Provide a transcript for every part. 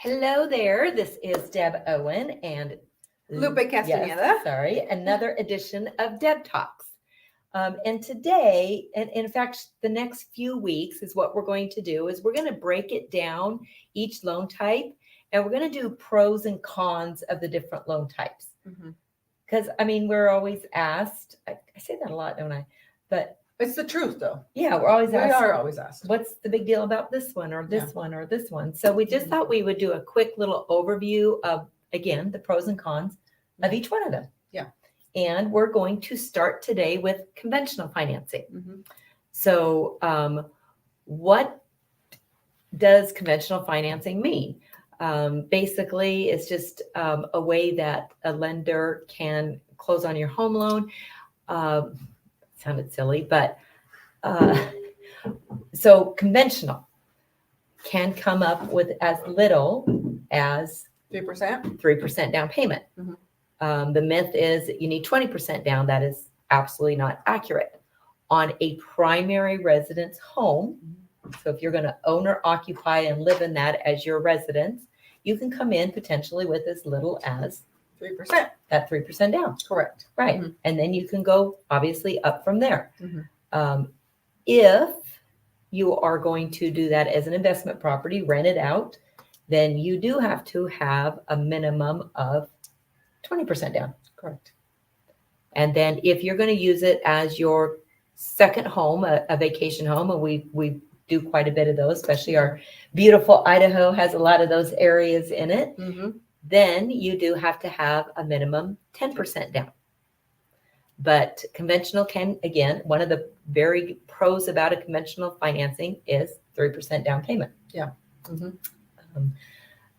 Hello there. This is Deb Owen and Lupe Castaneda. Yes, sorry, another edition of Deb Talks. And today, and in fact, the next few weeks is what we're going to do is we're going to break it down, each loan type, and we're going to do pros and cons of the different loan types. Because, we're always asked, I say that a lot, don't I? But it's the truth, though. Yeah, we're always asked. We are always asked. What's the big deal about this one or this one or this one? So we just thought we would do a quick little overview of, again, the pros and cons of each one of them. Yeah. And we're going to start today with conventional financing. So what does conventional financing mean? Basically, it's just a way that a lender can close on your home loan. Sounded silly, but so conventional can come up with as little as 3% down payment. The myth is that you need 20% down. That is absolutely not accurate. On a primary residence home, so if you're going to own or occupy and live in that as your residence, you can come in potentially with as little as 3%. That 3% down. Correct. Right. And then you can go obviously up from there. If you are going to do that as an investment property, rent it out, then you do have to have a minimum of 20% down. Correct. And then if you're going to use it as your second home, a vacation home, and we do quite a bit of those, especially our beautiful Idaho has a lot of those areas in it, then you do have to have a minimum 10% down. But conventional can, again, one of the very pros about a conventional financing is 3% down payment. Yeah.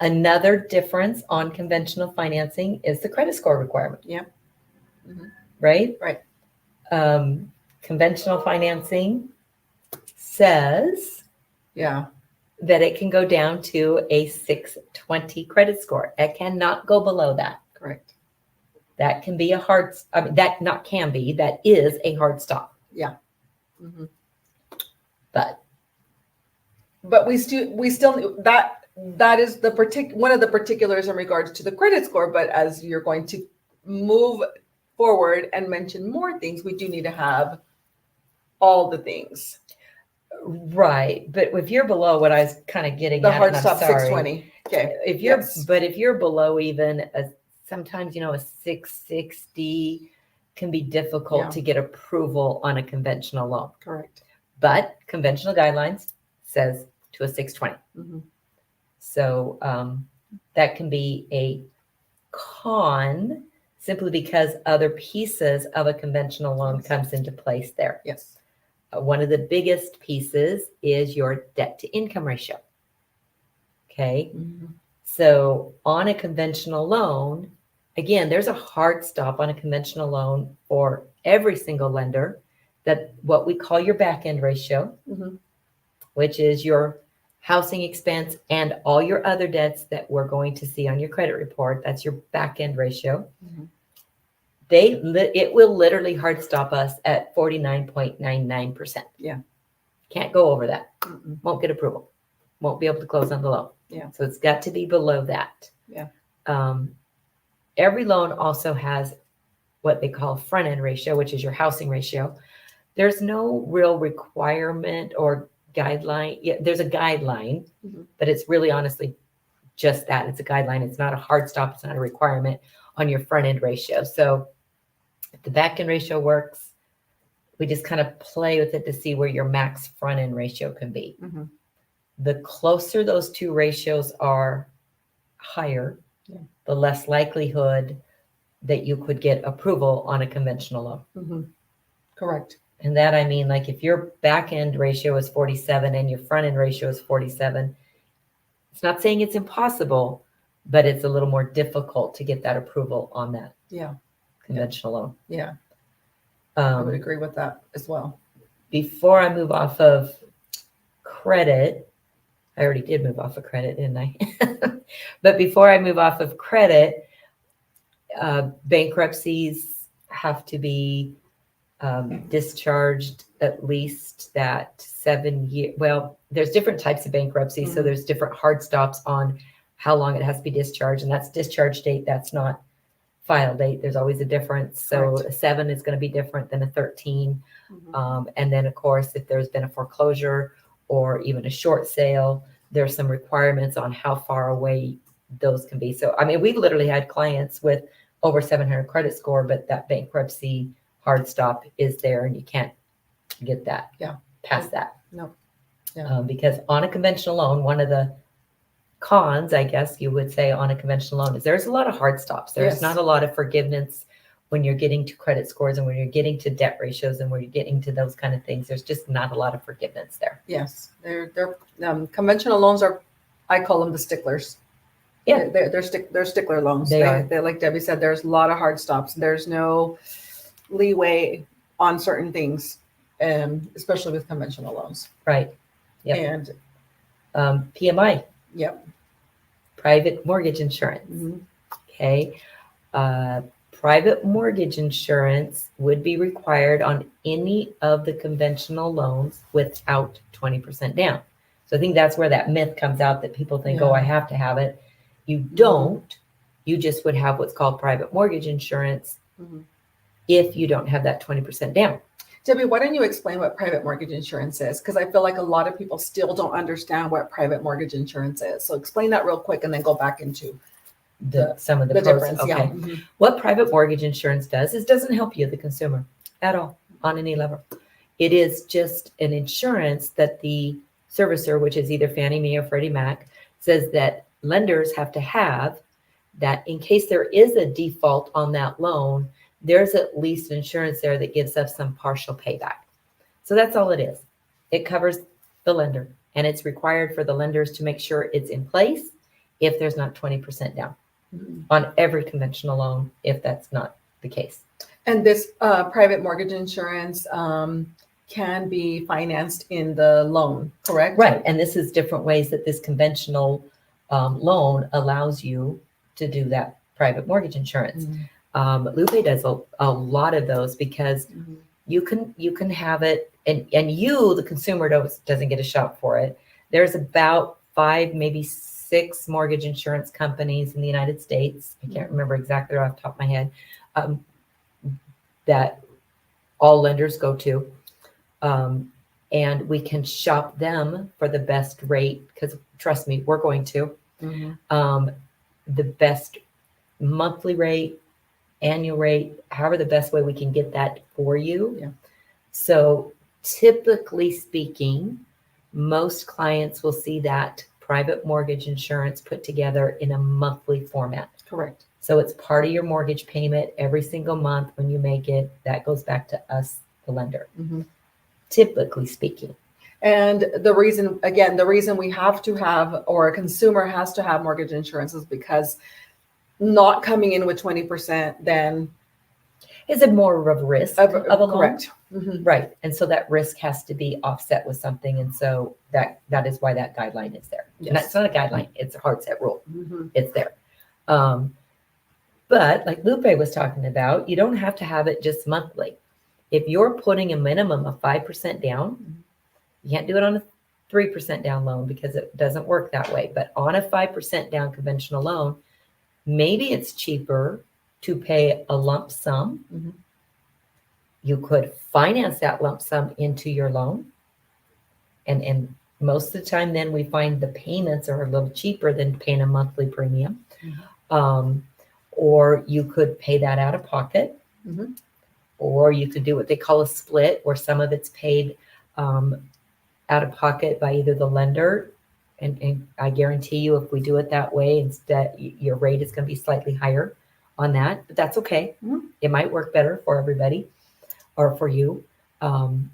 Another difference on conventional financing is the credit score requirement. Yeah. Right? Right. Conventional financing says that it can go down to a 620 credit score. It cannot go below that. Correct. That can be a hard, that is a hard stop. Yeah. But we still that is one of the particulars in regards to the credit score. But as you're going to move forward and mention more things, we do need to have all the things. Right. But if you're below what I was kind of getting the at, hard stop 620. Okay. But if you're below even sometimes, a 660 can be difficult to get approval on a conventional loan. Correct. But conventional guidelines says to a 620. So that can be a con simply because other pieces of a conventional loan comes into place there. Yes. One of the biggest pieces is your debt to income ratio. Okay. So on a conventional loan, again, there's a hard stop on a conventional loan for every single lender, that what we call your back end ratio, which is your housing expense and all your other debts that we're going to see on your credit report. That's your back end ratio. It will literally hard stop us at 49.99%. Yeah. Can't go over that. Won't get approval. Won't be able to close on the loan. Yeah. So it's got to be below that. Yeah. Every loan also has what they call front end ratio, which is your housing ratio. There's no real requirement or guideline. Yeah, there's a guideline, but it's really honestly just that. It's a guideline. It's not a hard stop. It's not a requirement on your front end ratio. So if the back end ratio works, we just kind of play with it to see where your max front end ratio can be. The closer those two ratios are higher, the less likelihood that you could get approval on a conventional loan. Correct. And that, like if your back end ratio is 47 and your front end ratio is 47, it's not saying it's impossible, but it's a little more difficult to get that approval on that conventional loan. Yeah. I would agree with that as well. Before I move off of credit, I already did move off of credit, didn't I? But before I move off of credit, bankruptcies have to be discharged at least that 7 year. Well, there's different types of bankruptcy. So there's different hard stops on how long it has to be discharged, and that's discharge date. That's not file date. There's always a difference. So Correct. a 7 is going to be different than a 13. Mhm. And then, of course, if there's been a foreclosure or even a short sale, there's some requirements on how far away those can be. So, I mean, we've literally had clients with over 700 credit score, but that bankruptcy hard stop is there and you can't get that past that. No. Yeah. Because on a conventional loan, one of the cons, I guess you would say, on a conventional loan is there's a lot of hard stops. There's Yes. not a lot of forgiveness when you're getting to credit scores and when you're getting to debt ratios and when you're getting to those kind of things. There's just not a lot of forgiveness there. Yes. They're conventional loans are, I call them the sticklers. Yeah. They're stickler loans. They are. They're like Debbie said, there's a lot of hard stops. There's no leeway on certain things, especially with conventional loans. Right. Yep. And PMI, yep. private mortgage insurance. Mhm. Okay. Private mortgage insurance would be required on any of the conventional loans without 20% down. So I think that's where that myth comes out that people think, oh, I have to have it. You don't. You just would have what's called private mortgage insurance Mhm. if you don't have that 20% down. Debbie, why don't you explain what private mortgage insurance is? Because I feel like a lot of people still don't understand what private mortgage insurance is. So explain that real quick and then go back into Some of the the pros. difference. Okay. Yeah. Mhm. What private mortgage insurance does is doesn't help you, the consumer, at all on any level. It is just an insurance that the servicer, which is either Fannie Mae or Freddie Mac, says that lenders have to have, that in case there is a default on that loan, there's at least insurance there that gives us some partial payback. So that's all it is. It covers the lender, and it's required for the lenders to make sure it's in place if there's not 20% down Mhm. on every conventional loan, if that's not the case. And this private mortgage insurance can be financed in the loan, correct? Right. And this is different ways that this conventional loan allows you to do that private mortgage insurance. Lupe does a lot of those because Mhm. you can have it, and you, the consumer, doesn't get a shot for it. There's about 5, maybe 6 mortgage insurance companies in the United States. I can't remember exactly off the top of my head, that all lenders go to. And we can shop them for the best rate, because trust me, we're going to. Mhm. The best monthly rate, annual rate, however the best way we can get that for you. Yeah. So typically speaking, most clients will see that private mortgage insurance put together in a monthly format. Correct. So it's part of your mortgage payment every single month when you make it. That goes back to us, the lender, Mhm. typically speaking. And the reason we have to have, or a consumer has to have mortgage insurance, is because not coming in with 20%, then Is it more of a risk of a loan? correct. Mhm. Right. And so that risk has to be offset with something. And so that is why that guideline is there. Yes. And that's not a guideline. It's a hard set rule. Mhm. It's there. But like Lupe was talking about, you don't have to have it just monthly. If you're putting a minimum of 5% down, you can't do it on a 3% down loan because it doesn't work that way. But on a 5% down conventional loan, maybe it's cheaper to pay a lump sum. Mhm. You could finance that lump sum into your loan. And most of the time, then we find the payments are a little cheaper than paying a monthly premium. Or you could pay that out of pocket. Mhm. Or you could do what they call a split, where some of it's paid out of pocket by either the lender. And I guarantee you, if we do it that way, instead, your rate is going to be slightly higher on that, but that's okay. Mhm. It might work better for everybody or for you. And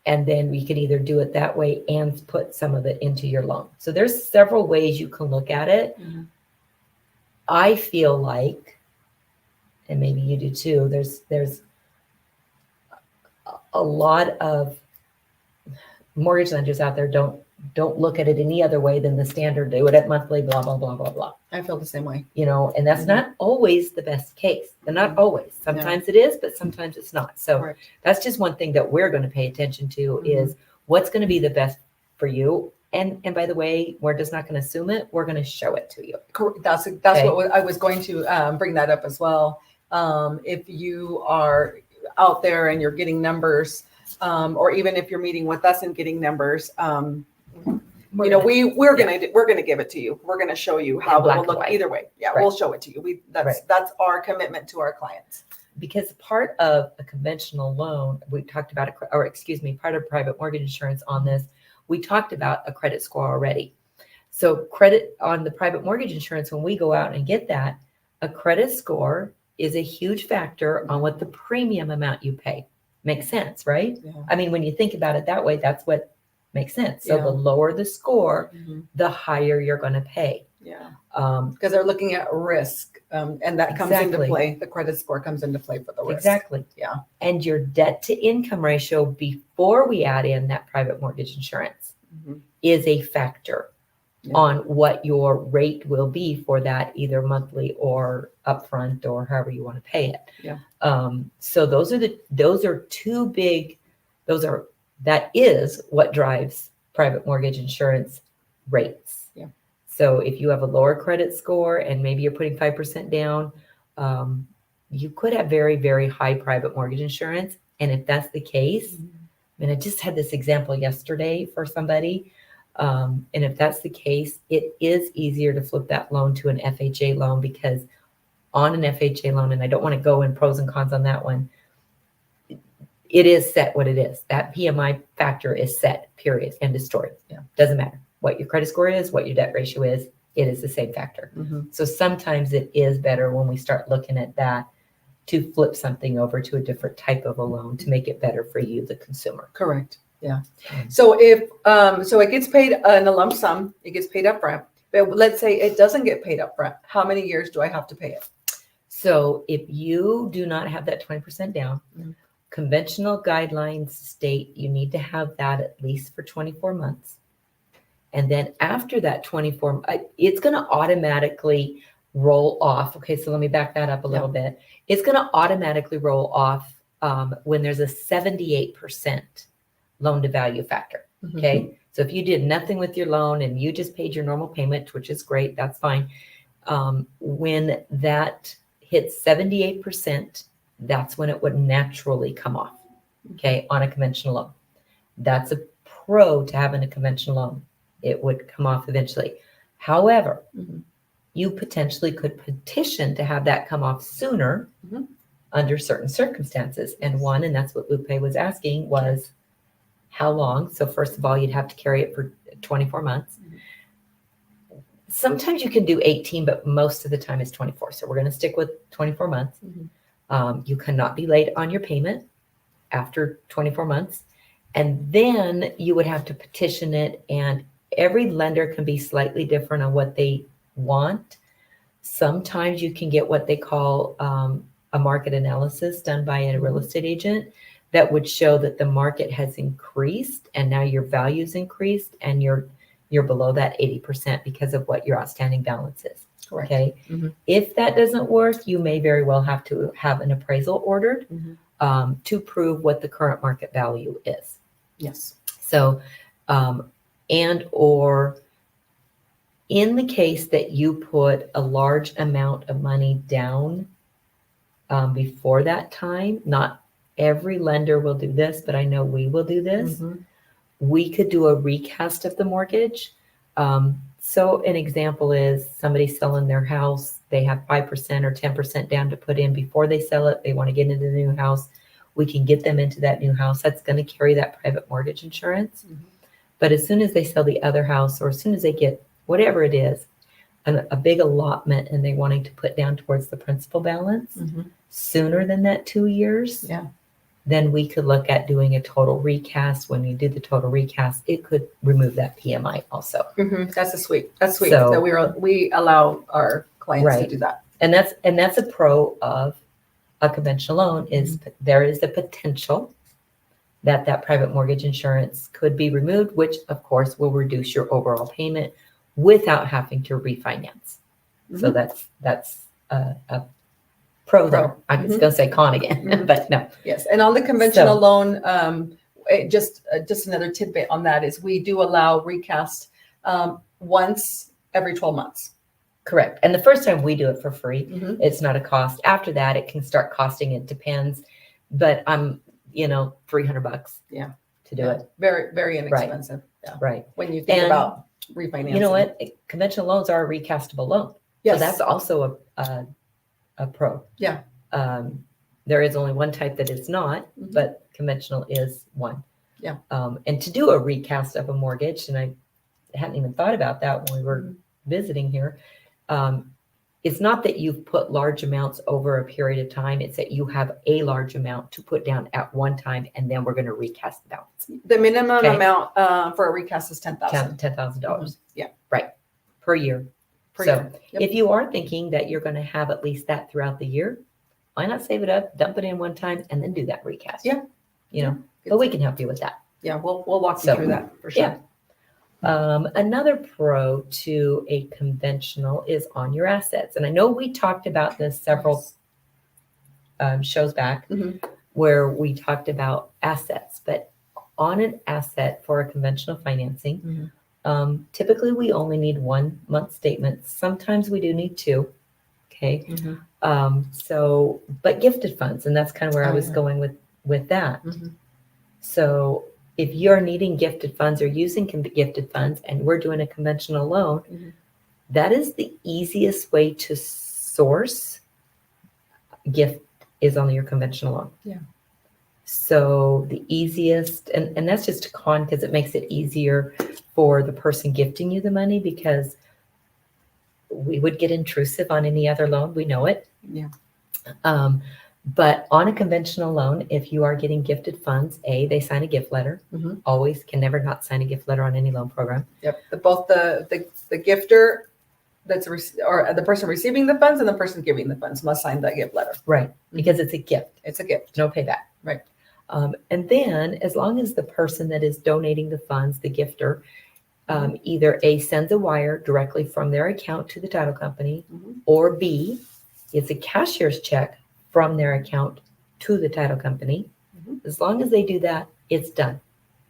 then we could either do it that way and put some of it into your loan. So there's several ways you can look at it. Mhm. I feel like, and maybe you do too, there's a lot of mortgage lenders out there don't look at it any other way than the standard, do it at monthly, blah, blah, blah, blah, blah. I feel the same way. And that's not always the best case. They're not always. Sometimes it is, but sometimes it's not. So Correct. that's just one thing that we're going to pay attention to Mhm. is what's going to be the best for you. And by the way, we're just not going to assume it. We're going to show it to you. That's Okay. what I was going to bring that up as well. If you are out there and you're getting numbers, or even if you're meeting with us and getting numbers, we're gonna give it to you. We're gonna show you how it black will and look white. either way. Yeah, Right. we'll show it to you. That's our commitment to our clients. Because part of a conventional loan, we talked about, part of private mortgage insurance on this, we talked about a credit score already. So credit on the private mortgage insurance, when we go out and get that, a credit score is a huge factor on what the premium amount you pay. Makes sense, right? Yeah. I mean, when you think about it that way, that's what makes sense. So Yeah. the lower the score, Mm-hmm. the higher you're going to pay. Yeah. Um, Because they're looking at risk, and that comes into Exactly. play. The credit score comes into play for the risk. Exactly. Yeah. And your debt to income ratio before we add in that private mortgage insurance Mhm. is a factor Yeah. on what your rate will be for that, either monthly or upfront or however you want to pay it. Yeah. So that is what drives private mortgage insurance rates. Yeah. So if you have a lower credit score and maybe you're putting 5% down, you could have very, very high private mortgage insurance. And if that's the case, and I just had this example yesterday for somebody, and if that's the case, it is easier to flip that loan to an FHA loan, because on an FHA loan, and I don't want to go in pros and cons on that one, it is set what it is. That PMI factor is set, period, end of story. Yeah. Doesn't matter what your credit score is, what your debt ratio is, it is the same factor. Mhm. So sometimes it is better when we start looking at that to flip something over to a different type of a loan to make it better for you, the consumer. Correct. Yeah. So if so it gets paid in a lump sum, it gets paid up front. But let's say it doesn't get paid up front. How many years do I have to pay it? So if you do not have that 20% down, Mhm. conventional guidelines state you need to have that at least for 24 months. And then after that 24, it's going to automatically roll off. Okay, so let me back that up a little bit. It's going to automatically roll off when there's a 78% loan to value factor. Okay, so if you did nothing with your loan and you just paid your normal payment, which is great, that's fine. When that hits 78%, that's when it would naturally come off. Okay, on a conventional loan. That's a pro to having a conventional loan. It would come off eventually. However, you potentially could petition to have that come off sooner under certain circumstances. And that's what Lupe was asking, was how long? So first of all, you'd have to carry it for 24 months. Sometimes you can do 18, but most of the time it's 24. So we're going to stick with 24 months. You cannot be late on your payment after 24 months. And then you would have to petition it, and every lender can be slightly different on what they want. Sometimes you can get what they call a market analysis done by a real estate agent that would show that the market has increased and now your value's increased and you're below that 80% because of what your outstanding balance is. Correct. Okay. If that doesn't work, you may very well have to have an appraisal ordered to prove what the current market value is. Yes. So, and or in the case that you put a large amount of money down before that time, not every lender will do this, but I know we will do this. We could do a recast of the mortgage. So an example is somebody selling their house. They have 5% or 10% down to put in before they sell it. They want to get into the new house. We can get them into that new house. That's going to carry that private mortgage insurance. But as soon as they sell the other house, or as soon as they get whatever it is, a big allotment, and they wanting to put down towards the principal balance sooner than that 2 years, then we could look at doing a total recast. When you do the total recast, it could remove that PMI also. That's sweet. That's sweet. So- So we allow our clients to Right. do that. And that's a pro of a conventional loan, is there is the potential that private mortgage insurance could be removed, which of course will reduce your overall payment without having to refinance. So that's a pro there. I was going to say con again, but no. Yes. And on the conventional loan, just another tidbit on that is we do allow recast once every 12 months. Correct. And the first time we do it for free, Mhm. it's not a cost. After that, it can start costing. It depends, but I'm, $300 Yeah. to do Yeah. it. Very, very inexpensive. Yeah. Right. When you think And about refinancing. You know what? Conventional loans are a recastable loan. Yes. So that's also a pro. Yeah. There is only one type that is not, Mhm. but conventional is one. Yeah. And to do a recast of a mortgage, and I hadn't even thought about that when we were Mhm. visiting here. It's not that you've put large amounts over a period of time. It's that you have a large amount to put down at one time, and then we're going to recast the balance. The minimum Okay. amount for a recast is $10,000. $10,000. Yeah. Right. Per year. Per So year. Yep. if you are thinking that you're going to have at least that throughout the year, why not save it up, dump it in one time, and then do that recast? Yeah. But we can help you with that. Yeah, we'll walk you So, through that for sure. yeah. Another pro to a conventional is on your assets. And I know we talked about this several shows back Mhm. where we talked about assets, but on an asset for a conventional financing, typically we only need 1 month statement. Sometimes we do need 2. Okay. But gifted funds, and that's kind of where I was going with that. Mhm. So if you're needing gifted funds or using gifted funds and we're doing a conventional loan, that is the easiest way to source gift is on your conventional loan. Yeah. So the easiest, and that's just a con because it makes it easier for the person gifting you the money because we would get intrusive on any other loan. We know it. Yeah. But on a conventional loan, if you are getting gifted funds, they sign a gift letter. Mhm. Always can never not sign a gift letter on any loan program. Yep. Both the gifter or the person receiving the funds and the person giving the funds must sign that gift letter. Right. Because it's a gift. It's a gift. No payback. Right. And then as long as the person that is donating the funds, the gifter, either A, sends a wire directly from their account to the title company, or B, it's a cashier's check from their account to the title company. As long as they do that, it's done.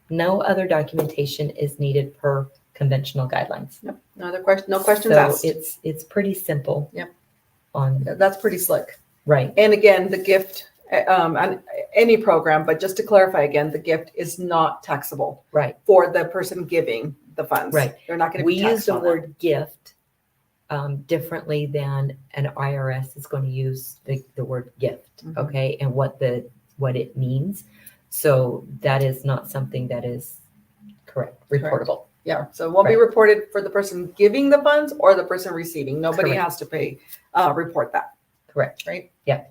No other documentation is needed per conventional guidelines. Yep. No questions So asked. it's pretty simple. Yep. On That's pretty slick. right. And again, the gift on any program, but just to clarify again, the gift is not taxable. Right. For the person giving the funds. Right. They're not going to We be use taxed the on word gift differently than an IRS is going to use the word gift. Mhm. Okay. And what it means. So that is not something that is correct, reportable. Yeah, so it won't be reported for the person giving the funds or the person receiving. Nobody Correct. has to pay, report that, Correct. right? Yeah.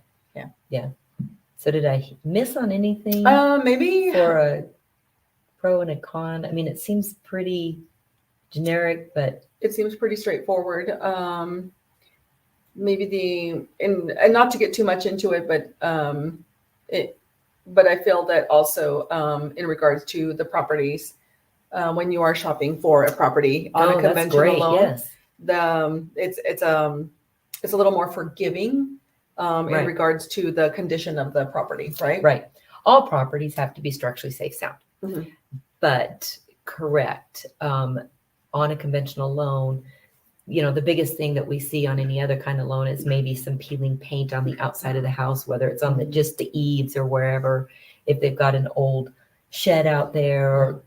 So did I miss on anything Maybe. for a pro and a con? I mean, it seems pretty generic, but It seems pretty straightforward. Maybe and not to get too much into it, but I feel that also in regards to the properties, when you are shopping for a property on a that's conventional great. loan, Yes. it's a little more forgiving in Right. regards to the condition of the property, right? Right. All properties have to be structurally safe, sound. Mhm. But correct. On a conventional loan, the biggest thing that we see on any other kind of loan is maybe some peeling paint on the outside of the house, whether it's on just the eaves or wherever. If they've got an old shed out there, or,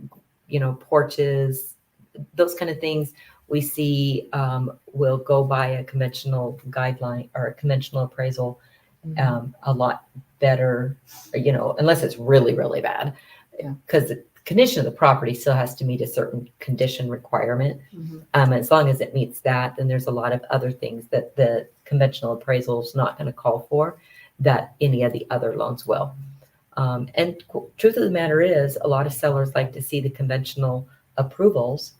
porches, those kind of things we see will go by a conventional guideline or a conventional appraisal a lot better, unless it's really, really bad. Yeah. Because the condition of the property still has to meet a certain condition requirement. Mhm. As long as it meets that, then there's a lot of other things that the conventional appraisal is not going to call for that any of the other loans will. And truth of the matter is, a lot of sellers like to see the conventional approvals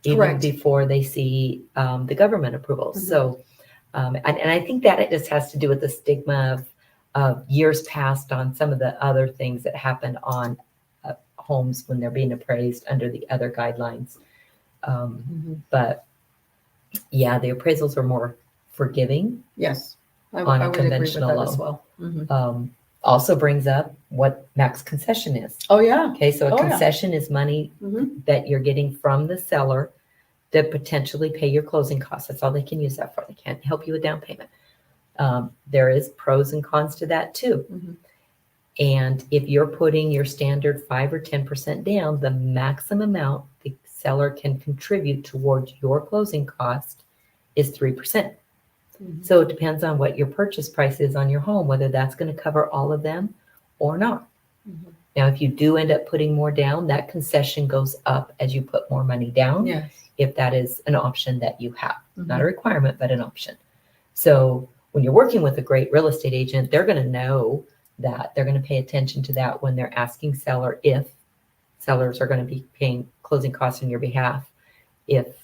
even Correct. before they see the government approvals. Mhm. So, and I think that it just has to do with the stigma of years past on some of the other things that happen on homes when they're being appraised under the other guidelines. But yeah, the appraisals are more forgiving. Yes, I On a would agree with conventional that loan. as well. Mhm. Also brings up what max concession is. Oh, yeah. Okay, so a Oh, yeah. concession is money Mhm. that you're getting from the seller to potentially pay your closing costs. That's all they can use that for. They can't help you with down payment. There is pros and cons to that too. Mhm. And if you're putting your standard 5 or 10% down, the maximum amount the seller can contribute towards your closing cost is 3%. Mhm. So it depends on what your purchase price is on your home, whether that's going to cover all of them or not. Mhm. Now, if you do end up putting more down, that concession goes up as you put more money down, Yes. if that is an option that you have. Mhm. Not a requirement, but an option. So when you're working with a great real estate agent, they're going to know that. They're going to pay attention to that when they're asking seller, if sellers are going to be paying closing costs on your behalf, if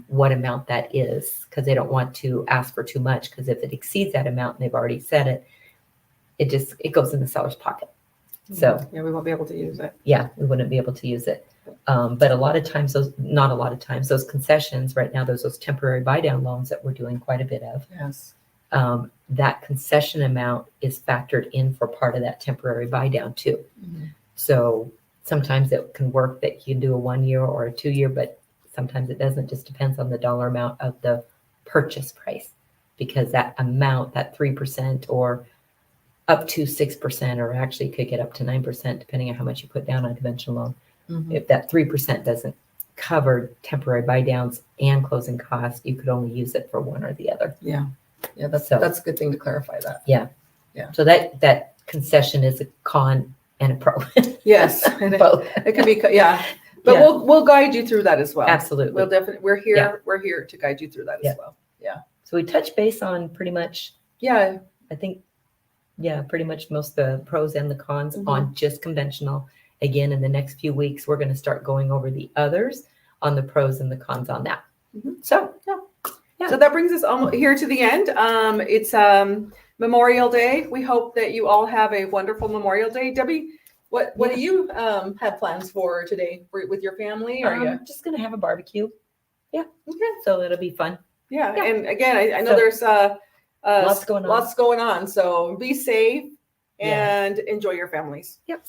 what amount that is, because they don't want to ask for too much, because if it exceeds that amount and they've already said it, it goes in the seller's pocket. So Yeah, we won't be able to use it. yeah, we wouldn't be able to use it. But a lot of times, not a lot of times, those concessions right now, those temporary buy down loans that we're doing quite a bit of, Yes. that concession amount is factored in for part of that temporary buy down too. Mhm. So sometimes it can work that you can do a 1 year or a 2 year, but sometimes it doesn't. Just depends on the dollar amount of the purchase price, because that amount, that 3% or up to 6%, or actually could get up to 9%, depending on how much you put down on a conventional loan. Mhm. If that 3% doesn't cover temporary buy downs and closing costs, you could only use it for one or the other. Yeah. Yeah, that's So- that's a good thing to clarify that. So that concession is a con and a pro. Yes. And Both. it can be, yeah. But Yeah. we'll guide you through that as well. Absolutely. We'll definitely, we're here, Yeah. we're here to guide you through that Yeah. as well. So we touch base on pretty much, Yeah. I think, pretty much most of the pros and the cons Mhm. on just conventional. Again, in the next few weeks, we're going to start going over the others on the pros and the cons on that. Mhm. So Yeah. So that brings us almost here to the end. It's Memorial Day. We hope that you all have a wonderful Memorial Day. Debbie, what Yeah. do you have plans for today with your family? Are you? just going to have a barbecue. Yeah. Okay. So it'll be fun. Yeah. Yeah. And again, I know So- there's Lots going on. Lots going on. So be safe Yeah. and enjoy your families. Yep.